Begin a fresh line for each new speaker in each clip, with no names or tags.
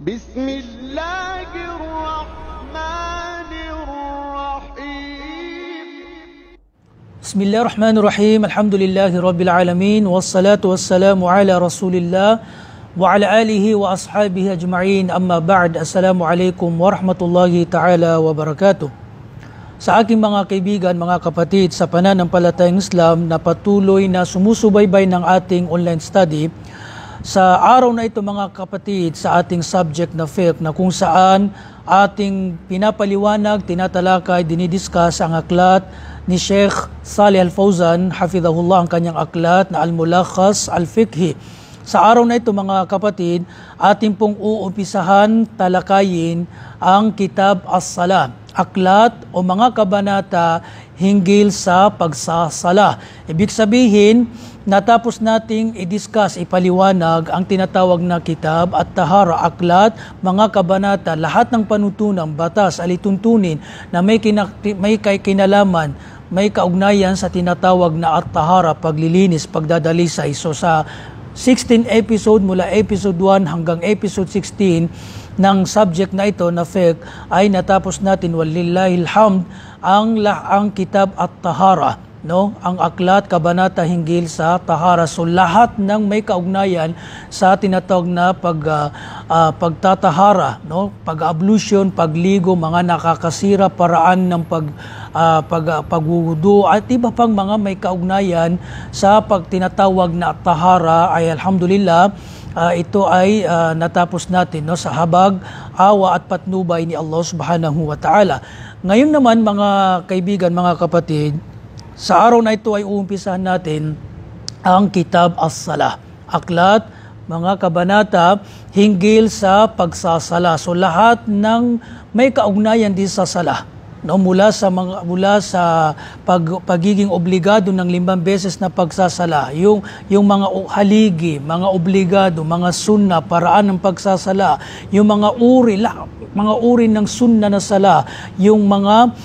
بسم الله الرحمن الرحيم
بسم الله الرحمن الرحيم الحمد لله رب العالمين والصلاة والسلام على رسول الله وعلى آله وأصحابه أجمعين أما بعد السلام عليكم ورحمة الله تعالى وبركاته. Sa aking mga kaibigan, mga kapatid, sa pananampalatayang Islam na patuloy na sumusubaybay ng ating online study, sa araw na ito mga kapatid, sa ating subject na fiqh na kung saan ating pinapaliwanag, tinatalakay, dinidiscuss ang aklat ni Sheikh Salih Al-Fawzan, hafidhahullah, ang kanyang aklat na Al-Mulakhas Al-Fiqhi. Sa araw na ito mga kapatid, ating pong uumpisahan talakayin ang Kitab As-Salah, aklat o mga kabanata hinggil sa pagsasala. Ibig sabihin, natapos nating i-discuss, ipaliwanag ang tinatawag na kitab at tahara, aklat, mga kabanata, lahat ng panutunang batas, alituntunin na may kinalaman, may kaugnayan sa tinatawag na at-tahara, paglilinis, pagdadalisay. So sa 16 episode mula episode 1 hanggang episode 16 ng subject na ito na fiqh ay natapos natin walillahil hamd ang kitab at-tahara, no? Ang aklat, kabanata hinggil sa tahara. So lahat ng may kaugnayan sa tinatawag na pagtatahara, no? Pag-ablution, pagligo, mga nakakasira, paraan ng pagwudu at iba pang mga may kaugnayan sa pagtinatawag na tahara ay alhamdulillah ito ay natapos natin, no, sa habag, awa at patnubay ni Allah subhanahu wa ta'ala. Ngayon naman mga kaibigan, mga kapatid, sa araw na ito ay uumpisahan natin ang Kitab As-Salah, aklat, mga kabanata hinggil sa pagsasala. So lahat ng may kaugnayan din sa salah, no, mula sa pagiging obligado ng 5 beses na pagsasala, yung mga haligi, mga obligado, mga sunna, paraan ng pagsasala, yung mga uri ng sunna na sala, yung mga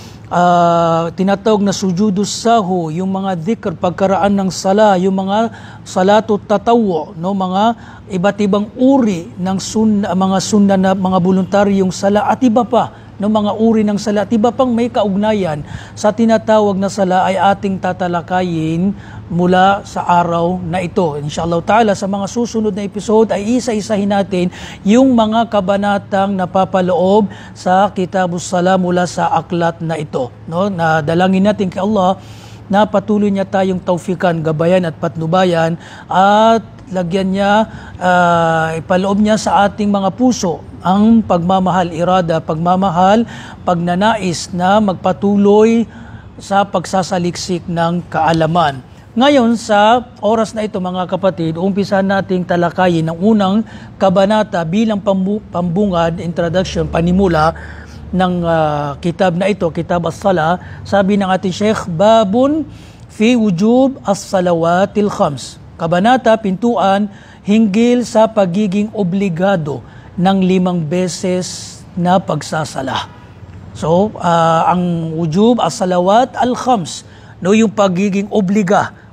tinatawag na sujudus sahu, yung mga dhikr, pagkaraan ng sala, yung mga salatu tatawwu, no, mga iba't ibang uri ng sunna, mga sunna na mga voluntaryong sala at iba pa, no, mga uri ng sala at iba pang may kaugnayan sa tinatawag na sala ay ating tatalakayin mula sa araw na ito. Inshallah ta'ala sa mga susunod na episode ay isa-isahin natin yung mga kabanatang napapaloob sa Kitabus Salah mula sa aklat na ito, no? Na dalangin natin kay Allah na patuloy niya tayong tawfikan, gabayan at patnubayan at lagyan niya, ipaloob niya sa ating mga puso ang pagmamahal, irada, pagmamahal, pagnanais na magpatuloy sa pagsasaliksik ng kaalaman. Ngayon sa oras na ito mga kapatid, umpisahan nating talakayin ang unang kabanata bilang pambungad, introduction, panimula ng kitab na ito, Kitab As-Salah. Sabi ng ating Sheikh, Babun fi wujub as-salawatil khams. Kabanata, pintuan, hinggil sa pagiging obligado ng 5 beses na pagsasala. So, ang wujub as-salawat al-khams, no, yung pagiging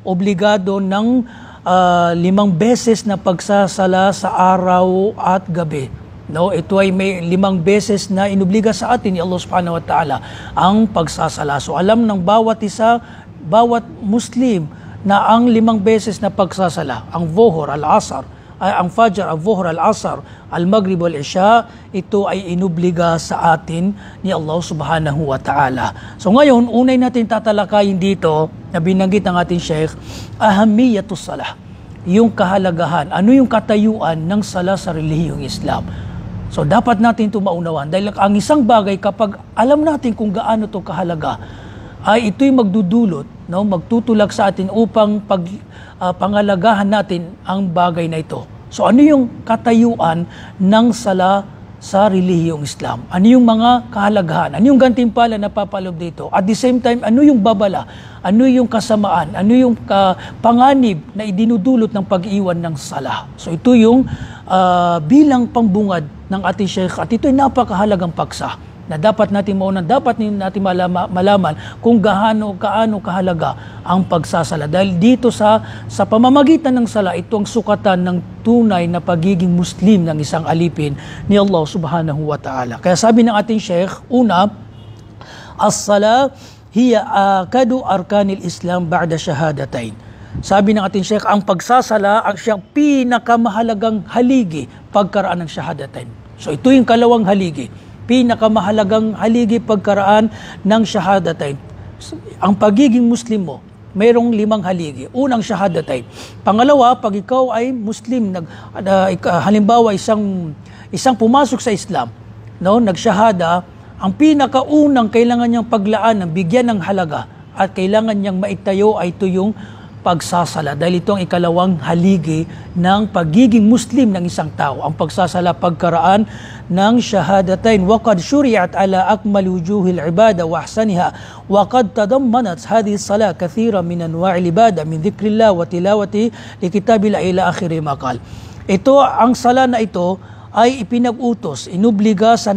obligado ng 5 beses na pagsasala sa araw at gabi. No, ito ay may 5 beses na inobliga sa atin ni Allah subhanahu wa ta'ala ang pagsasala. So alam ng bawat isa, bawat Muslim na ang 5 beses na pagsasala, ang Dhuhr, Al-Asr, ang Fajr, Al-Dhuhr, Al-Asr, Al-Maghrib, Al-Isha, ito ay inobliga sa atin ni Allah subhanahu wa ta'ala. So ngayon, unay natin tatalakayin dito na binanggit ng ating Sheikh, ahamiyatus salah, yung kahalagahan, ano yung katayuan ng sala sa relihiyong Islam. So dapat natin ito maunawan dahil ang isang bagay kapag alam natin kung gaano ito kahalaga ay ito'y magdudulot, no, magtutulak sa atin upang pangalagahan natin ang bagay na ito. So ano yung katayuan ng sala sa relihiyong Islam? Ano yung mga kahalagahan? Ano yung gantimpala na papaloob dito? At the same time, ano yung babala? Ano yung kasamaan? Ano yung panganib na idinudulot ng pag-iwan ng sala? So ito yung bilang pambungad ng ating Sheikh at ito ay napakahalagang paksa. na dapat natin maunan, dapat natin malaman kung kaano kahalaga ang pagsasala. Dahil dito sa pamamagitan ng sala, ito ang sukatan ng tunay na pagiging Muslim ng isang alipin ni Allah subhanahu wa ta'ala. Kaya sabi ng ating Sheikh, una, as-sala hiya akadu arkanil Islam ba'da shahadatain. Sabi ng ating Sheikh, ang pagsasala ang siyang pinakamahalagang haligi pagkaraan ng shahadatain. So ito yung kalawang haligi. Pinakamahalagang haligi pagkaraan ng shahadatain. Ang pagiging Muslim mo, mayroong 5 haligi. Unang shahadatain. Pangalawa, pag ikaw ay Muslim, halimbawa isang pumasok sa Islam, no, nagshahada, ang pinakaunang kailangan niyang paglaan, bigyan ng halaga at kailangan niyang maitayo ay ito yung pagsasala. Dahil ito ang ikalawang haligi ng pagiging Muslim ng isang tao. Ang pagsasala pagkaraan ng shahadatain. وَقَدْ شُرِعَتْ عَلَى أَكْمَلِ وُجُوهِ الْعِبَادَةِ وَأَحْسَنِهَا وَقَدْ تَضَمَّنَتْ هذه الصلاة كثيرا من أنواع العبادة من ذكر الله وتلاوته لكتاب الله إلى آخر ما قال. Ito, ang sala na ito ay ipinag-utos, inubliga sa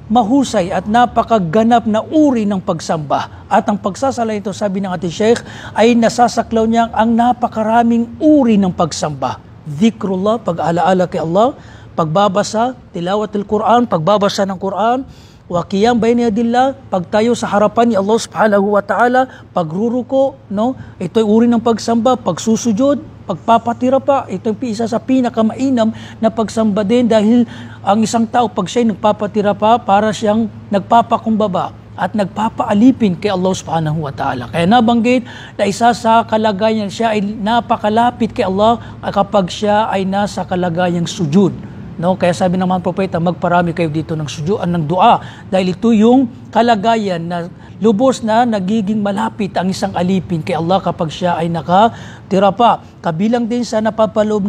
mahusay at napakaganap na uri ng pagsamba. At ang pagsasala ito, sabi ng ating Sheikh, ay nasasaklaw niya ang napakaraming uri ng pagsamba. Dhikrullah, pag-alaala kay Allah, pagbabasa, tilawatul Quran, pagbabasa ng Quran, wa qiyam bayna yadillah, pagtayo sa harapan ni Allah subhanahu wa ta'ala, pagruruko, no? Ito'y uri ng pagsamba, pagsusujud, pagpapatira pa, ito yung isa sa pinakamainam na pagsamba din dahil ang isang tao pag siya'y nagpapatira pa, para siyang nagpapakumbaba at nagpapaalipin kay Allah subhanahu wa ta'ala. Kaya nabanggit na isa sa kalagayan siya ay napakalapit kay Allah kapag siya ay nasa kalagayang sujud. No, kaya sabi ng mga propeta, magparami kayo dito ng sujuan ng dua dahil ito yung kalagayan na lubos na nagiging malapit ang isang alipin kay Allah kapag siya ay nakatira pa. Kabilang din sa napapaloob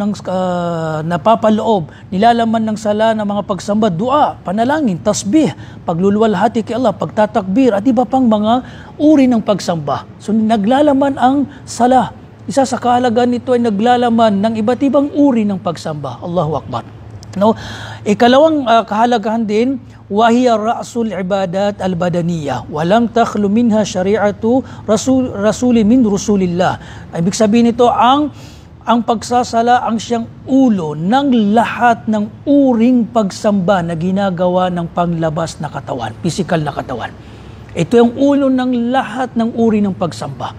nilalaman ng sala ng mga pagsamba, dua, panalangin, tasbih, pagluluwalhati kay Allah, pagtatakbir at iba pang mga uri ng pagsamba. So naglalaman ang sala. Isa sa kahalagaan nito ay naglalaman ng iba't ibang uri ng pagsamba. Allahu Akbar. No, ikalawang kahalagahan din, wahiya ra'sul ibadat al-badaniyah walam takhlu minha syari'atu rasuli min rusulillah. Ibig sabihin nito, ang pagsasala ang siyang ulo ng lahat ng uring pagsamba na ginagawa ng panglabas na katawan, physical na katawan. Ito yung ulo ng lahat ng uri ng pagsamba.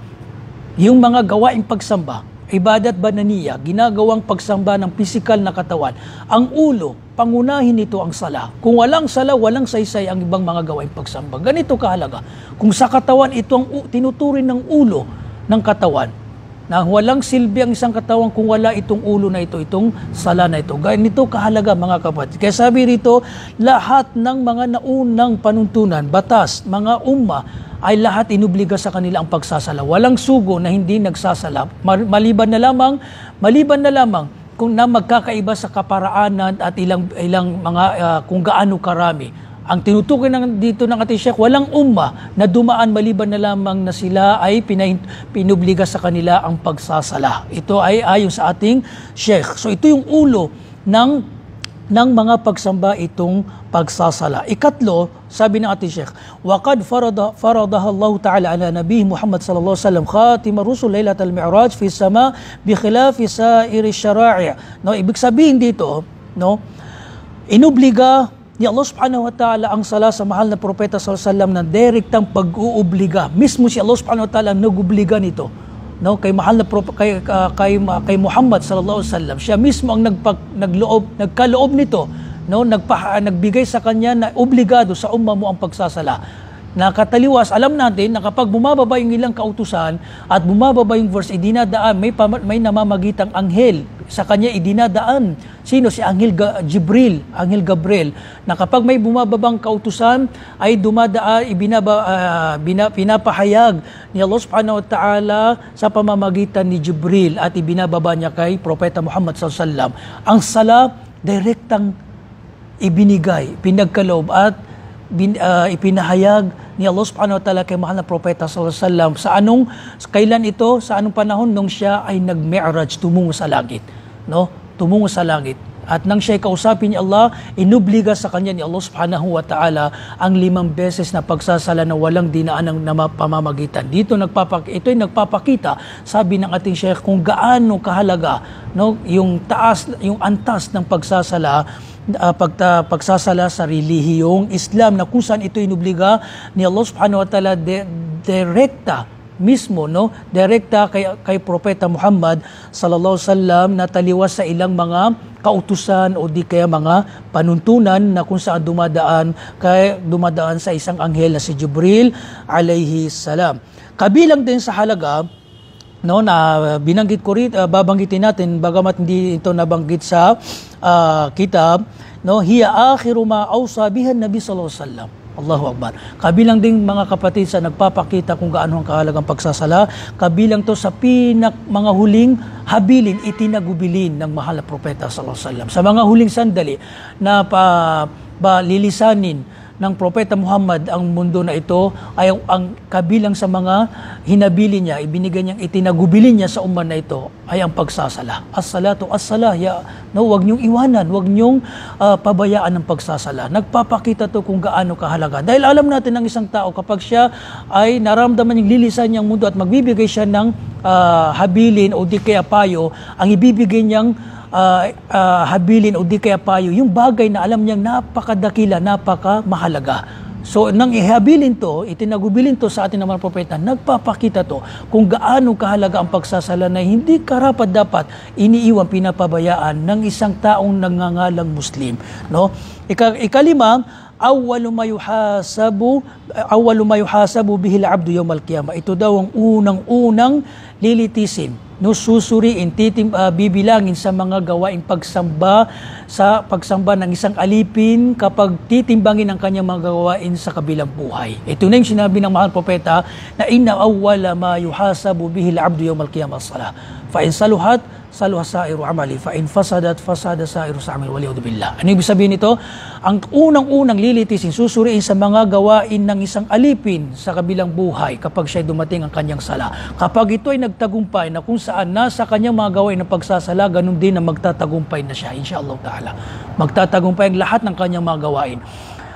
Yung mga gawaing pagsamba, ibadat bananiya, ginagawang pagsamba ng pisikal na katawan. Ang ulo, pangunahin nito ang sala. Kung walang sala, walang saysay ang ibang mga gawaing pagsamba. Ganito kahalaga. Kung sa katawan, ito ang tinuturing ng ulo ng katawan. Na walang silbi ang isang katawan kung wala itong ulo na ito, itong sala na ito. Ganito kahalaga mga kapatid. Kaya sabi rito, lahat ng mga naunang panuntunan, batas, mga umma, ay lahat inubliga sa kanila ang pagsasala. Walang sugo na hindi nagsasala. Maliban na lamang kung na magkakaiba sa kaparaanan at ilang mga kung gaano karami. Ang tinutukoy dito ng ating Sheikh, walang umma na dumaan maliban na lamang na sila ay pinubliga sa kanila ang pagsasala. Ito ay ayon sa ating Sheikh. So ito yung ulo ng mga pagsamba, itong pagsasala. Ikatlo, sabi ng ating Sheikh, وَقَدْ فَرَضَهَا اللَّهُ تَعَالَى عَلَى نَبِيهِ مُحَمَّدٍ صلى الله عليه وسلم خاتم الرسل ليلة المعراج في السماء بخلاف سائر الشرائع. No, ibig sabihin dito, no, inubliga ni Allah subhanahu wa ta'ala ang sala sa mahal na propeta sallallahu alaihi wasallam na direktang pag-uubliga. Mismo si Allah subhanahu wa ta'ala nag-ubliga nito. No, kay mahal na kay Muhammad sallallahu alaihi wasallam, siya mismo ang nagkaloob nito, no, nagbigay sa kanya na obligado sa umma mo ang pagsasala. Nakataliwas, alam natin na kapag bumababa yung ilang kautusan at bumababa yung verse, idinadaan, may namamagitang anghel sa kanya, idinadaan. Sino? Si Anghel Gabriel, na kapag may bumababang kautusan ay dumadaan, pinapahayag ni Allah subhanahu wa ta'ala sa pamamagitan ni Jibril at ibinababa niya kay Propeta Muhammad sallallahu alaihi wasallam. Ang sala, direktang ibinigay, pinagkaloob at ipinahayag ni Allah subhanahu wa ta'ala kay mahal na propeta sallallahu alaihi wasallam. Kailan ito? Sa anong panahon? Nung siya ay nag-mi'raj, tumungo sa langit. No? Tumungo sa langit. At nang siya'y kausapin ni Allah, inubliga sa kanya ni Allah subhanahu wa ta'ala ang 5 beses na pagsasala na walang dinaan ng pamamagitan. Ito'y nagpapakita, sabi ng ating Sheikh, kung gaano kahalaga, no, yung antas ng pagsasala sa relihiyong Islam, na kung saan ito inubliga ni Allah subhanahu wa ta'ala direkta kay Propeta Muhammad sallallahu alaihi wasallam, na taliwas sa ilang mga kautusan o di kaya mga panuntunan na kung saan dumadaan sa isang anghel na si Jibril alayhi salam. Kabilang din sa halaga, no, na binanggit ko rin, babanggitin natin bagamat hindi ito nabanggit sa kitab, no, hiya akhiru ma awsa biha Nabi sallallahu alaihi wasallam. Allahu Akbar. Kabilang din mga kapatid sa nagpapakita kung gaano ang kahalagang pagsasala, kabilang to sa mga huling habilin, itinagubilin ng mahal na propeta sallallahu alaihi wasallam. Sa mga huling sandali na lilisanin ng Propeta Muhammad ang mundo na ito, ay ang kabilang sa mga hinabili niya, ibinigay niyang itinagubilin niya sa umman na ito, ay ang pagsasala. As-salatu as-salah, no, wag niyong iwanan, wag niyong pabayaan ng pagsasala. Nagpapakita to kung gaano kahalaga. Dahil alam natin ng isang tao, kapag siya ay naramdaman yung lilisan niyang mundo at magbibigay siya ng habilin o di kaya payo, ang ibibigay niyang habilin o di kaya payo, yung bagay na alam niyang napakadakila, napakamahalaga. So, nang ihabilin to, itinagubilin to sa atin ng mga propeta, nagpapakita to kung gaano kahalaga ang pagsasala na hindi karapat-dapat iniiwan, pinapabayaan ng isang taong nangangalang Muslim. No? Ikalima, awwalu ma yuhasabu bihi al-'abdu yawm al-qiyamah. Ito daw ang unang-unang lilitisin, no, susuriin, bibilangin sa mga gawaing pagsamba ng isang alipin kapag titimbangin ang kanyang mga gawain sa kabilang buhay. Ito na yung sinabi ng mahal propeta na inna awwala ma yuhasabu bihi al-'abdu yawm al-qiyamah as-salah. Fa in saluhat saluha sa'iru amali, fa in fasadat fasada sa'iru sa'amil, waliyadu billah. Ano ibig sabihin nito? Ang unang-unang lilitisin, susuriin sa mga gawain ng isang alipin sa kabilang buhay kapag siya dumating ang kanyang sala. Kapag ito ay nagtagumpay na kung saan nasa kanyang mga gawain ng pagsasala, ganun din na magtatagumpay na siya, insyaAllah ta'ala. Magtatagumpay ang lahat ng kanyang mga gawain.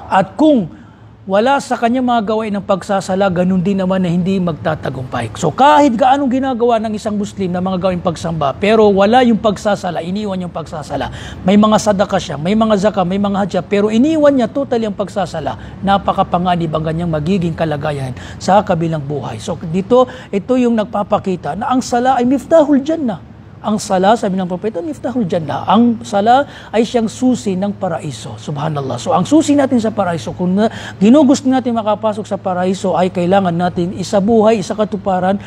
At kung wala sa kanya mga gawain ng pagsasala, ganun din naman na hindi magtatagumpay. So kahit gaanong ginagawa ng isang Muslim na mga gawain pagsamba, pero wala yung pagsasala, iniwan yung pagsasala. May mga sadaka siya, may mga zakah, may mga hajja, pero iniwan niya totally ang pagsasala. Napakapanganib ang ganyang magiging kalagayan sa kabilang buhay. So dito, ito yung nagpapakita na ang sala ay miftahul jannah. Ang sala, sabi ng propeta, miftahul jannah. Ang sala ay siyang susi ng paraiso. Subhanallah. So ang susi natin sa paraiso, kung ginugusto natin makapasok sa paraiso, ay kailangan natin isabuhay, isakatuparan,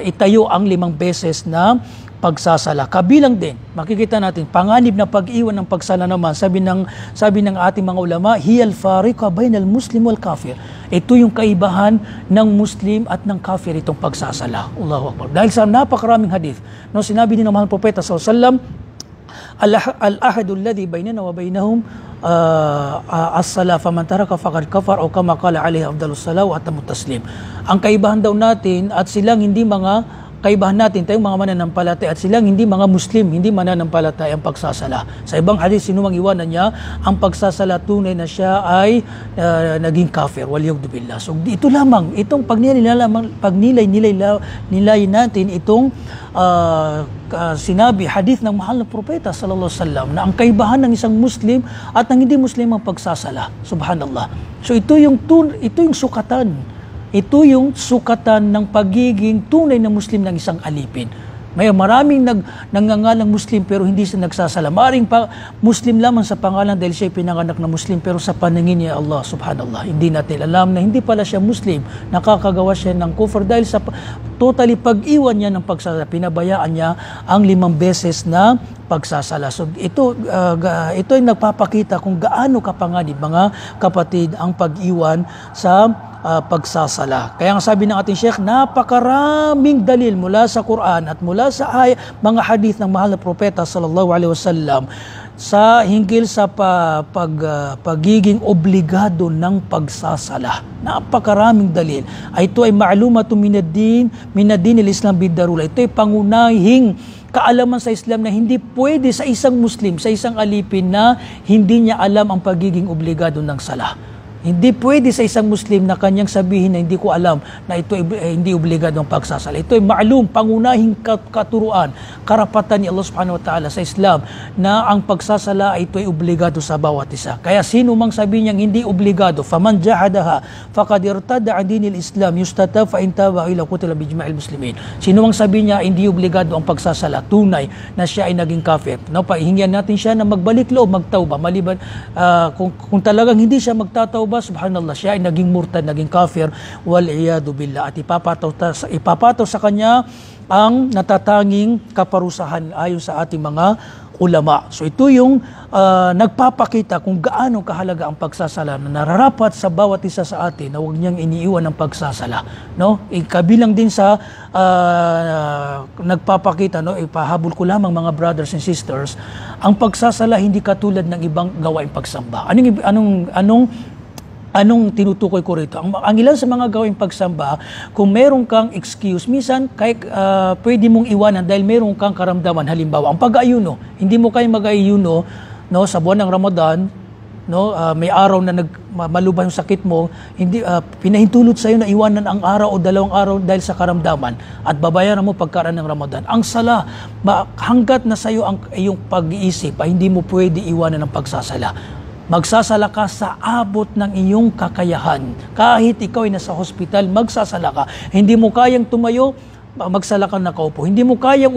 itayo ang 5 beses na pagsasala. Kabilang din, makikita natin, panganib na pag-iwan ng pagsala naman, sabi ng ating mga ulama, hiyal fariqa bainal muslim wal kafir. Ito yung kaibahan ng Muslim at ng kafir, itong pagsasala. Allahu Akbar. Dahil sa napakaraming hadith, no, sinabi din ng mahal propeta sallallahu alaihi wasallam, al-ahadu alladhi bainana wa bainahum as-salah faman taraka faqad kafar, o kama qala alayhi afdalus salah wa atamut taslim. Ang kaibahan daw natin at silang hindi mga kaibahan natin, tayong mga mananampalataya at silang hindi mga Muslim, hindi mananampalataya ang pagsasala. Sa ibang hadith, sinumang iwanan niya ang pagsasala, tunay na siya ay naging kafir, waliyadu billah. So ito lamang, itong pagnilay natin itong sinabi, hadith ng mahal na propeta sallallahu alaihi wasallam, na ang kaibahan ng isang Muslim at ng hindi Muslim ang pagsasala. Subhanallah. So ito yung sukatan. Ito yung sukatan ng pagiging tunay na Muslim ng isang alipin. May maraming nangangalang Muslim pero hindi sila nagsasala. Maring Muslim lamang sa pangalan dahil siya pinanganak na Muslim, pero sa paningin niya Allah, subhanallah, hindi natin alam na hindi pala siya Muslim. Nakakagawa siya ng kufr dahil sa totally pag-iwan niya ng pagsasala. Pinabayaan niya ang 5 beses na pagsasala. So ito ay nagpapakita kung gaano kapanganib, mga kapatid, ang pag-iwan sa pagsasala. Kaya ang sabi ng ating Sheikh, napakaraming dalil mula sa Quran at mula sa mga hadith ng mahal na propeta sallallahu alaihi wasallam sa hinggil sa pagiging obligado ng pagsasala. Napakaraming dalil. Ito ay ma'lumatu minad-din al-Islam bid-darura. Ito ay pangunahing kaalaman sa Islam na hindi pwede sa isang Muslim, sa isang alipin na hindi niya alam ang pagiging obligado ng sala. Hindi pwede sa isang Muslim na kanyang sabihin na hindi ko alam na ito hindi obligado ang pagsasala. Ito ay ma'lum, pangunahing katuruan, karapatan ni Allah subhanahu wa ta'ala sa Islam na ang pagsasala ito ay obligado sa bawat isa. Kaya sino mang sabihin niyang hindi obligado, faman jahadaha faqad irtada an dinil Islam yustatab fa in taba ila qutila bi ijma'il muslimin. Sino mang sabihin niya hindi obligado ang pagsasala, tunay na siya ay naging kafir. No, pahingyan natin siya na magbalik loob, magtauba maliban kung talagang hindi siya magtatauba, subhanallah, siya ay naging murtad, naging kafir, wal-iyadu billah, at ipapataw sa kanya ang natatanging kaparusahan ayon sa ating mga ulama. So ito yung nagpapakita kung gaano kahalaga ang pagsasala na nararapat sa bawat isa sa atin na huwag niyang iniiwan ang pagsasala. No? Kabilang din sa nagpapakita, no? Ipahabol ko lamang mga brothers and sisters, ang pagsasala hindi katulad ng ibang gawaing pagsamba. Anong tinutukoy ko rito? Ang ilan sa mga gawing pagsamba, kung meron kang excuse, minsan kahit pwede mong iwanan dahil meron kang karamdaman. Halimbawa, ang pag-ayuno. Hindi mo kayo mag-ayuno, no, sa buwan ng Ramadan, no, may araw na malubha yung sakit mo, hindi pinahintulot sa iyo na iwanan ang araw o 2 araw dahil sa karamdaman at babayaran mo pagkaraan ng Ramadan. Ang sala, hanggat na sa iyo ang iyong pag-iisip, ay hindi mo pwede iwanan ang pagsasala. Magsasala ka sa abot ng iyong kakayahan. Kahit ikaw ay nasa hospital, magsasala ka. Hindi mo kayang tumayo, magsala ka nakaupo. Hindi mo kayang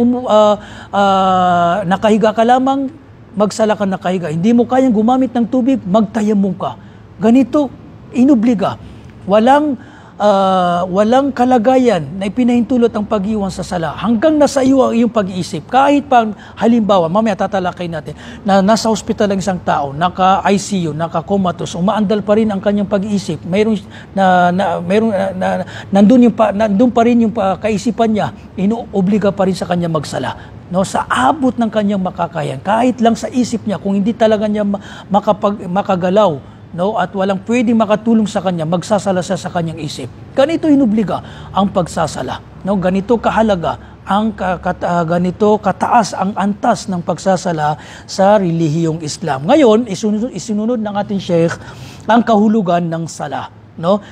nakahiga ka lamang, magsala ka nakahiga. Hindi mo kayang gumamit ng tubig, magtayamum ka. Ganito, inobliga. Walang kalagayan na ipinahintulot ang pag-iwan sa sala hanggang nasa iyo ang iyong pag-iisip. Kahit pa halimbawa, mamaya tatalakay natin, na nasa hospital ang isang tao, naka-ICU, naka-comatose, umaandal pa rin ang kanyang pag-iisip. Nandun pa rin yung kaisipan niya, inuobliga pa rin sa kanya magsala. No, sa abot ng kanyang makakayan, kahit lang sa isip niya, kung hindi talaga niya makagalaw, no, at walang pwedeng makatulong sa kanya, magsasala siya sa kanyang isip. Ganito hinubliga ang pagsasala. No, ganito kahalaga, ganito kataas ang antas ng pagsasala sa relihiyong Islam. Ngayon, isunod ng ating Sheikh ang kahulugan ng sala. No?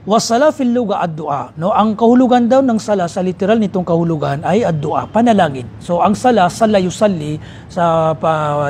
Wasala fil luga ad-dua. No, ang kahulugan daw ng sala sa literal nitong kahulugan ay ad-dua, panalangin. So ang sala yusalli sa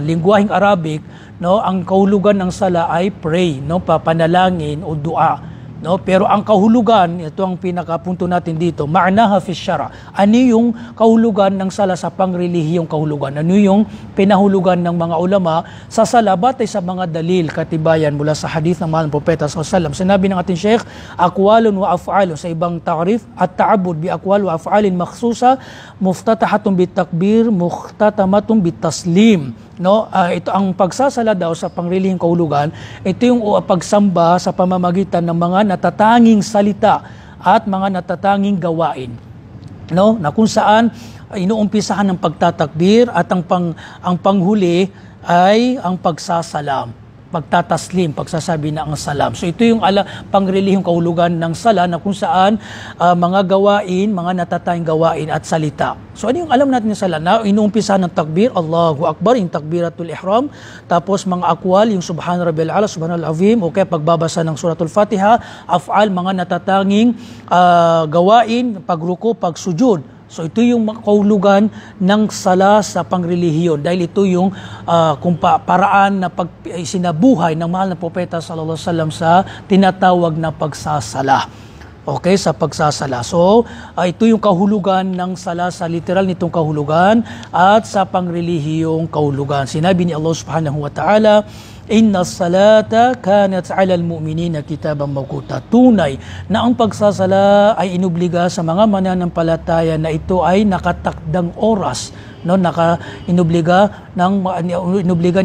lingwaheng Arabic, no, ang kahulugan ng sala ay pray, no, panalangin o dua. No, pero ang kahulugan, ito ang pinakapunto natin dito, ma'naha fi syara. Ano yung kahulugan ng sala sa pangrelihiyong kahulugan? Ano yung pinahulugan ng mga ulama sa sala batay sa mga dalil, katibayan mula sa hadith ng mahal ng propeta sallallahu alaihi wasallam? Sinabi ng ating Sheikh, aqwalun wa af'alun, sa ibang ta'rif, at-ta'abbud bi aqwal wa af'alin makhsusa, muftatahatun bit takbir, muhtatamatun bit taslim. No, ito ang pagsasala daw sa pangrelihiyong kahulugan, ito yung pagsamba sa pamamagitan ng mga natatanging salita at mga natatanging gawain. No, na kung saan inuumpisahan ng pagtatakbir at ang panghuli ay ang pagsasalam, pagtataslim, pagsasabi na ang salam. So ito yung pangrelihiyong kahulugan ng sala na kung saan mga gawain, mga natatanging gawain at salita. So ano yung alam natin ng sala? Na inuumpisa ng takbir, Allahu Akbar, yung takbiratul ihram, tapos mga akwal, yung subhana rabbil ala, subhanal azim, o kaya pagbabasa ng suratul Fatiha, af'al, mga natatanging gawain, pagruko, pagsujud. So ito yung kahulugan ng sala sa pangrelihiyon dahil ito yung paraan na sinabuhay ng mahal na propeta sallallahu alaihi wasallam sa tinatawag na pagsasala. Okay, sa pagsasala. So ito yung kahulugan ng sala sa literal nitong kahulugan at sa pangrelihiyong kahulugan. Sinabi ni Allah subhanahu wa ta'ala, Inna salata kanat 'alal mu'minina kitaban mawquta. Tunay na ang pagsasala ay inubliga sa mga mananampalataya na ito ay nakatakdang oras, no, inubliga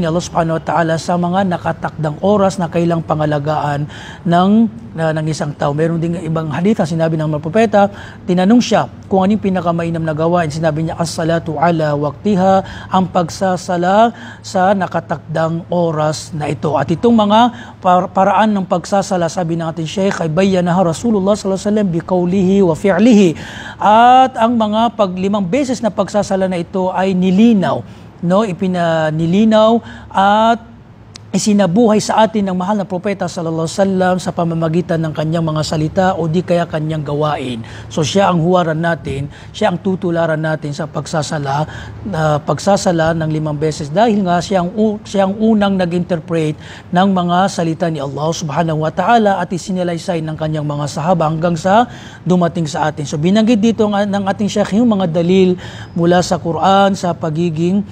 ni Allah subhanahu wa ta'ala sa mga nakatakdang oras na kailang pangalagaan ng isang tao. Meron ding ibang hadith na sinabi ng mga propeta, tinanong siya kung anong pinakamainam na gawain. Sinabi niya, as-salatu ala waqtiha, ang pagsasala sa nakatakdang oras na ito. At itong mga paraan ng pagsasala, sabi ng ating Sheikh, ay bayyanaha Rasulullah sallallahu alaihi wasallam biqaulihi wa fi'lihi. At ang mga 5 beses na pagsasala na ito ito ay nilinaw, no, ipinanilinaw at isinabuhay sa atin ng mahal na propeta sallallahu alaihi wasallam sa pamamagitan ng kanyang mga salita o di kaya kanyang gawain. So siya ang huwaran natin, siya ang tutularan natin sa pagsasala ng 5 beses dahil nga siya ang unang nag-interpret ng mga salita ni Allah subhanahu wa ta'ala at isinalaysay ng kanyang mga sahaba hanggang sa dumating sa atin. So binanggit dito ng ating Sheikh yung mga dalil mula sa Quran sa pagiging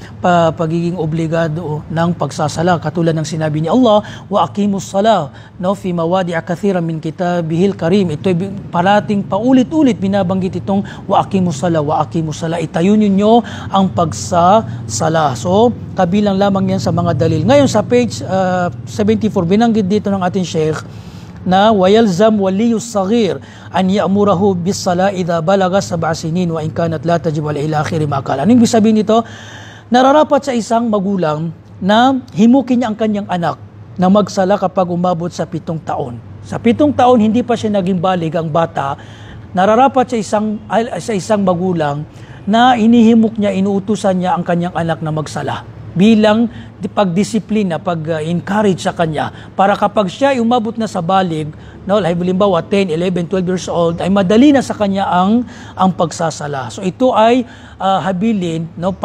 obligado ng pagsasala, katulad ng sinabi ni Allah, wa aqimus salah, no, fi mawadi'a kathiran min kitabihil karim. Ito parating paulit-ulit binabanggit itong wa aqimus salah, wa aqimus salah. Itayo ninyo ang pagsasala. So kabilang lamang yan sa mga dalil. Ngayon sa page 74 binanggit dito ng ating Sheikh na wayalzam waliyus saghir an ya'murahu bis sala idha balaga 7 sinin wa in kanat la tajib ila akhir ma qala. Anong ibig sabihin nito? Nararapat sa isang magulang na himukin niya ang kanyang anak na magsala kapag umabot sa 7 taon. Sa 7 taon, hindi pa siya naging balig ang bata, nararapat sa isang magulang na inihimok niya, inuutusan niya ang kanyang anak na magsala bilang pagdisiplina, pag-encourage sa kanya para kapag siya ay umabot na sa balig, no, halimbawa 10, 11, 12 years old, ay madali na sa kanya ang pagsasala. So ito ay habilin, no,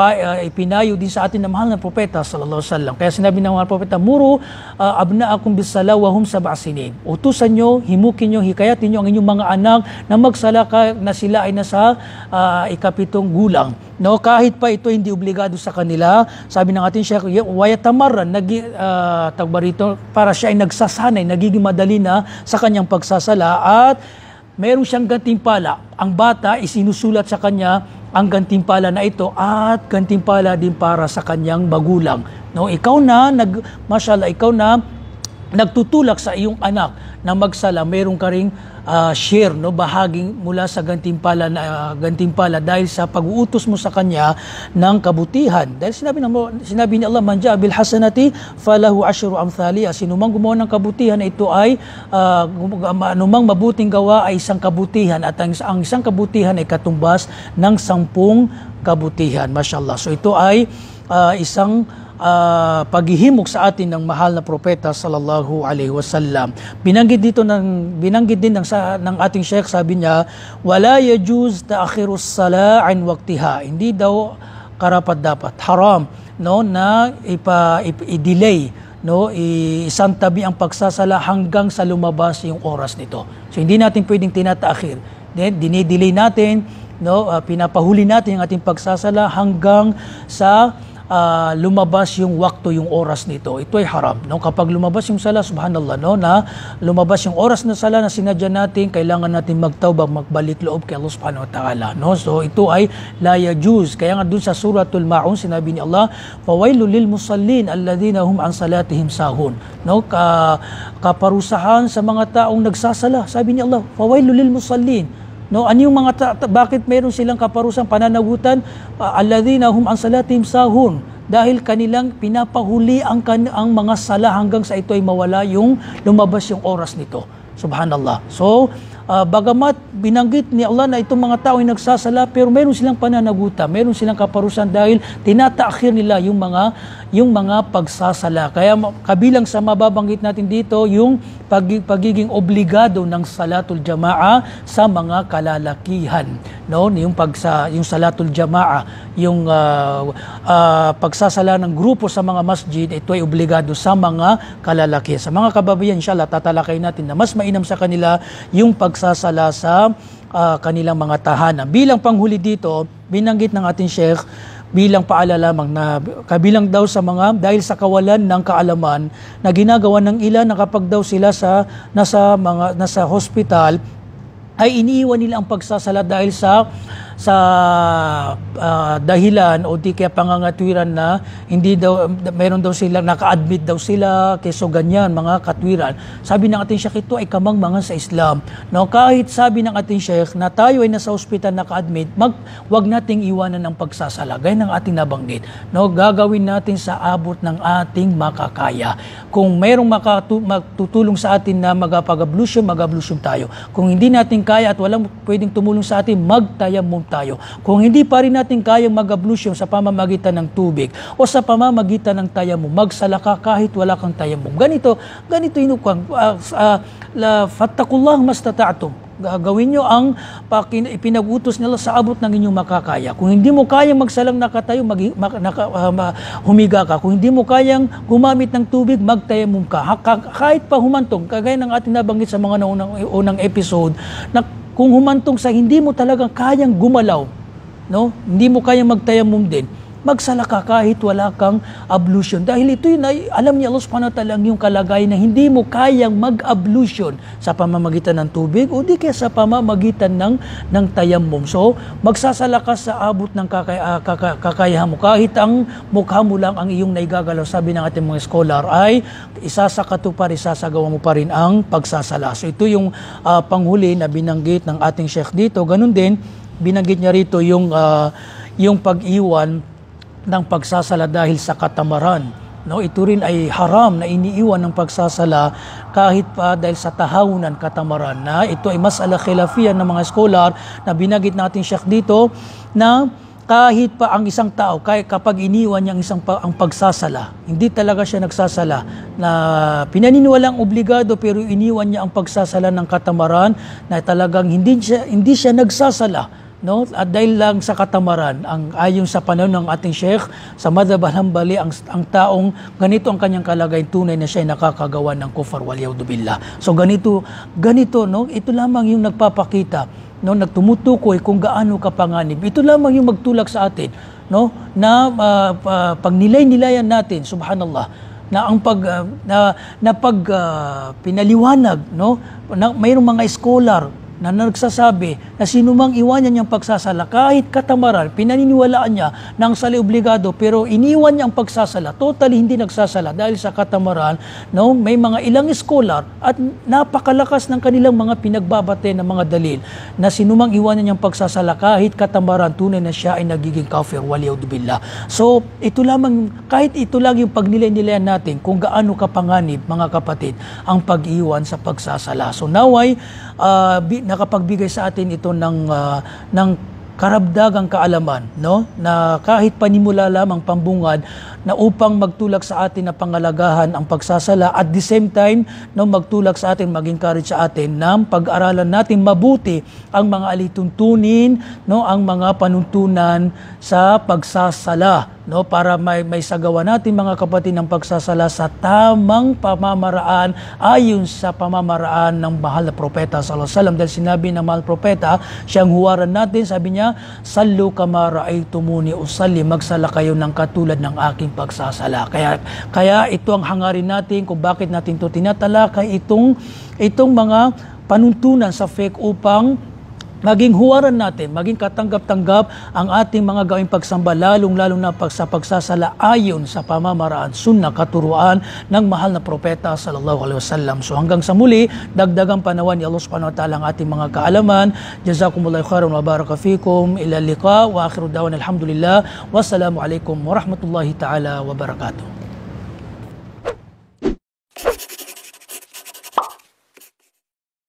ipinayo din sa atin ng mahal na propeta sallallahu alaihi wasallam. Kaya sinabi ng mga propeta, muru abnaakum bis-sala wa hum 7 sinin. Utusan nyo, himukin nyo, hikayatin nyo ang inyong mga anak na magsala na sila ay nasa 7 gulang. No, kahit pa ito hindi obligado sa kanila, sabi ng ating Sheikh, wayatamaran, para siya ay nagsasanay, nagiging madali na sa kanyang pagsasala at meron siyang gantimpala. Ang bata isinusulat sa kanya ang gantimpala na ito at gantimpala din para sa kanyang magulang. No, ikaw na nagtutulak sa iyong anak na magsala, meron ka ring share, no, bahaging mula sa gantimpala dahil sa pag-uutos mo sa kanya ng kabutihan. Dahil sinabi ni Allah, man ja'a bil hasanati falahu asyru amthaliha. Sinumang gumawa ng kabutihan, ito ay anumang mabuting gawa ay isang kabutihan at ang isang kabutihan ay katumbas ng 10 kabutihan. Mashallah. So ito ay isang paghihimok sa atin ng mahal na propeta sallallahu alaihi wasallam. Binanggit din ng ating Sheikh, sabi niya, wala yajuz ta'khirus sala an waqtiha. Hindi daw karapat-dapat, haram, no, na i-delay, no, isang tabi ang pagsasala hanggang sa lumabas yung oras nito. So hindi natin pwedeng tinataakhir. Dinidelay natin, no, pinapahuli natin ang ating pagsasala hanggang sa lumabas yung wakto, yung oras nito. Ito ay haram. No? Kapag lumabas yung sala, subhanallah, no, na lumabas yung oras na sala na sinadya natin, kailangan natin magtawbag, magbalik loob kay Allah subhanahu wa ta'ala. No? So ito ay la yajuz. Kaya nga dun sa suratul Ma'un, sinabi ni Allah, fawailul lil musallin alladhina hum an salatihim sahun. No? Kaparusahan sa mga taong nagsasala. Sabi ni Allah, fawailul lil musallin. No, ano yung bakit meron silang kaparusang pananagutan? Alladhina hum an salatihim sahun. Dahil kanilang pinapahuli ang mga sala hanggang sa ito ay mawala yung lumabas yung oras nito. Subhanallah. So, bagamat binanggit ni Allah na itong mga tao ay nagsasala, pero meron silang pananagutan, meron silang kaparusan dahil tinataakhir nila yung mga pagsasala. Kaya kabilang sa mababanggit natin dito, yung pagiging obligado ng salatul jamaa sa mga kalalakihan. No? Yung salatul jamaa, yung pagsasala ng grupo sa mga masjid, ito ay obligado sa mga kalalakihan. Sa mga kababayan, inshallah, tatalakay natin na mas mainam sa kanila yung pagsasala sa kanilang mga tahanan. Bilang panghuli dito, binanggit ng ating Sheikh, bilang paalala lamang na kabilang daw sa dahil sa kawalan ng kaalaman na ginagawa ng ilan na kapag daw sila nasa hospital ay iniiwan nila ang pagsasala dahil sa dahilan o di kaya pangangatwiran na hindi daw, meron daw sila, naka-admit daw sila, keso ganyan, mga katwiran. Sabi ng ating Sheikh, ito ay kamangmangan sa Islam. No, kahit sabi ng ating Sheikh na tayo ay nasa ospital naka-admit, wag nating iwanan ng pagsasala. Gaya ng ating nabanggit. No, gagawin natin sa abot ng ating makakaya. Kung mayroong magtutulong sa atin na mag-ablution tayo. Kung hindi natin kaya at walang pwedeng tumulong sa atin, magtayamum tayo. Kung hindi pa rin natin kayang mag-ablusyon sa pamamagitan ng tubig o sa pamamagitan ng tayamum, magsala ka kahit wala kang tayamum. Ganito inukang, fattakullah mastata'tum. Gawin nyo ang ipinag-utos nila sa abot ng inyong makakaya. Kung hindi mo kayang magsalang nakatayo, humiga ka. Kung hindi mo kayang gumamit ng tubig, magtayamum ka. Kahit pa humantong, kagaya ng ating nabanggit sa mga unang episode, na kung humantong sa hindi mo talagang kayang gumalaw, no? Hindi mo kayang magtayamum din, magsala ka kahit wala kang ablution. Dahil ito yun ay, alam ni Allah subhanahu wa ta'ala yung kalagayan na hindi mo kayang mag-ablution sa pamamagitan ng tubig o di kaya sa pamamagitan ng tayammum. So, magsasala ka sa abot ng kakayahan mo. Kahit ang mukha mo lang ang iyong naigagalaw, sabi ng ating mga scholar, ay isasagawa mo pa rin ang pagsasala. So, ito yung panghuli na binanggit ng ating Sheikh dito. Ganun din, binanggit niya rito yung pag-iwan ng pagsasala dahil sa katamaran. No, ito rin ay haram na iniiwan ng pagsasala kahit pa dahil sa tahawanan, katamaran. Na ito ay mas'ala khilafiyah ng mga scholar na binanggit natin Sheikh dito na kahit pa ang isang tao, kapag iniwan niya ang pagsasala, hindi talaga siya nagsasala, na pinaniniwalang obligado pero iniwan niya ang pagsasala ng katamaran, na talagang hindi siya nagsasala, no? At dahil lang sa katamaran, ayon sa panahon ng ating Sheikh, sa Madhab al-Hanbali, ang taong ganito ang kanyang kalagayan, tunay na siya ay nakakagawa ng kufar waliyadu billah. So ganito, no? Ito lamang yung nagpapakita, no? Nagtumutukoy kung gaano kapanganib. Ito lamang yung magtulak sa atin, no? Na pag nilay-nilayan natin, subhanallah, na ang pinaliwanag, no? Na mayroong mga scholar na nagsasabi na sinumang iwan niya ang pagsasala, kahit katamaran, pinaniniwalaan niya nang sali obligado, pero iniwan niya ang pagsasala, totally hindi nagsasala dahil sa katamaran, no? May mga ilang scholar at napakalakas ng kanilang mga pinagbabate ng mga dalil na sinumang iwan niya ang pagsasala, kahit katamaran, tunay na siya ay nagiging kafir waliyadu billah. So, kahit ito lang yung pagnilay-nilayan natin kung gaano kapanganib, mga kapatid, ang pag-iwan sa pagsasala. So, naway, nakapagbigay sa atin ito ng karabdagang kaalaman, no? Na kahit panimula lamang pambungad na upang magtulak sa atin na pangalagahan ang pagsasala, at the same time, no, magtulak sa atin, mag-encourage sa atin na pag-aralan natin mabuti ang mga alituntunin, no, ang mga panuntunan sa pagsasala, no, para may sagawa natin, mga kapatid, ng pagsasala sa tamang pamamaraan ayon sa pamamaraan ng mahal na propeta sallallahu alaihi wasallam. Dahil sinabi ng mahal propeta, siyang huwaran natin, sabi niya, sallu kama ra'aytumuni usalli, magsala kayo ng katulad ng aking pagsasala. Kaya ito ang hangarin natin kung bakit natin ito tinatalakay, itong mga panuntunan sa faith, upang maging huwaran natin, maging katanggap-tanggap ang ating mga gawing pagsamba, lalong-lalong na sa pagsasala ayon sa pamamaraan, sunnah, katuruan ng mahal na propeta sallallahu alaihi wasallam. So hanggang sa muli, dagdagang panawan ni Allah subhanahu wa ta'ala ang ating mga kaalaman. Jazakumullahu khairan wa baraka fikum. Ila liqa wa akhiru da'wana alhamdulillah. Wassalamu alaikum warahmatullahi ta'ala wabarakatuh.